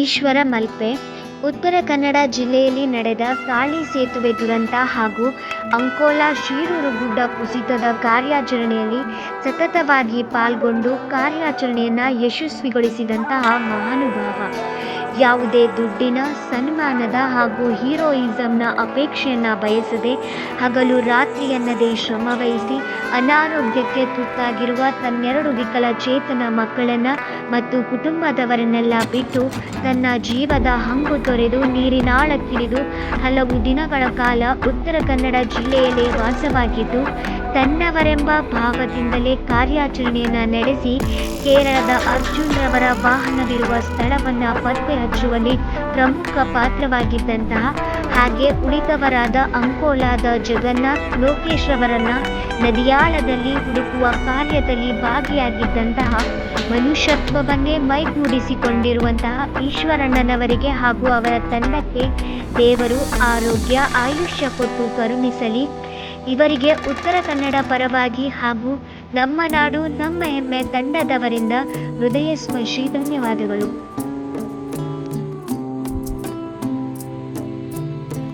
ಈಶ್ವರ ಮಲ್ಪೆ. ಉತ್ತರ ಕನ್ನಡ ಜಿಲ್ಲೆಯಲ್ಲಿ ನಡೆದ ಕಾಳಿ ಸೇತುವೆ ದುರಂತ ಹಾಗೂ ಅಂಕೋಲಾ ಶಿರೂರು ಗುಡ್ಡ ಕುಸಿತದ ಕಾರ್ಯಾಚರಣೆಯಲ್ಲಿ ಸತತವಾಗಿ ಪಾಲ್ಗೊಂಡು ಕಾರ್ಯಾಚರಣೆಯನ್ನು ಯಶಸ್ವಿಗೊಳಿಸಿದಂತಹ ಮಹಾನುಭಾವ. ಯಾವುದೇ ದುಡ್ಡಿನ, ಸನ್ಮಾನದ ಹಾಗೂ ಹೀರೋಯಿಸಂನ ಅಪೇಕ್ಷೆಯನ್ನು ಬಯಸದೆ ಹಗಲು ರಾತ್ರಿ ಎನ್ನದೇ ಶ್ರಮವಹಿಸಿ ಅನಾರೋಗ್ಯಕ್ಕೆ ತುತ್ತಾಗಿರುವ ತನ್ನೆರಡು ವಿಕಲಚೇತನ ಮಕ್ಕಳನ್ನು ಮತ್ತು ಕುಟುಂಬದವರನ್ನೆಲ್ಲ ಬಿಟ್ಟು ತನ್ನ ಜೀವದ ಹಂಗು ತೊರೆದು ನೀರಿನಾಳಕ್ಕಿಳಿದು ಹಲವು ದಿನಗಳ ಕಾಲ ಉತ್ತರ ಕನ್ನಡ ಜಿಲ್ಲೆಯಲ್ಲೇ ವಾಸವಾಗಿದ್ದು ತನ್ನವರೆಂಬ ಭಾವದಿಂದಲೇ ಕಾರ್ಯಾಚರಣೆಯನ್ನು ನಡೆಸಿ ಕೇರಳದ ಅರ್ಜುನ್ ರವರ ವಾಹನವಿರುವ ಸ್ಥಳವನ್ನು ಪತ್ತೆ ಹಚ್ಚುವಲ್ಲಿ ಪ್ರಮುಖ ಪಾತ್ರವಾಗಿದ್ದಂತಹ ಹಾಗೆ ಉಳಿದವರಾದ ಅಂಕೋಲಾದ ಜಗನ್ನಾಥ್, ಲೋಕೇಶ್ ರವರನ್ನ ನದಿಯಾಳದಲ್ಲಿ ಹುಡುಕುವ ಕಾರ್ಯದಲ್ಲಿ ಭಾಗಿಯಾಗಿದ್ದಂತಹ ಮನುಷ್ಯತ್ವವನ್ನೇ ಮೈಗೂಡಿಸಿಕೊಂಡಿರುವಂತಹ ಈಶ್ವರಣ್ಣನವರಿಗೆ ಹಾಗೂ ಅವರ ತಂಡಕ್ಕೆ ದೇವರು ಆರೋಗ್ಯ, ಆಯುಷ್ಯ ಕೊಟ್ಟು ಕರುಣಿಸಲಿ. ಇವರಿಗೆ ಉತ್ತರ ಕನ್ನಡ ಪರವಾಗಿ ಹಾಗೂ ನಮ್ಮ ನಾಡು ನಮ್ಮ ಹೆಮ್ಮೆ ತಂಡದವರಿಂದ ಹೃದಯಸ್ಪರ್ಶಿ ಧನ್ಯವಾದಗಳು.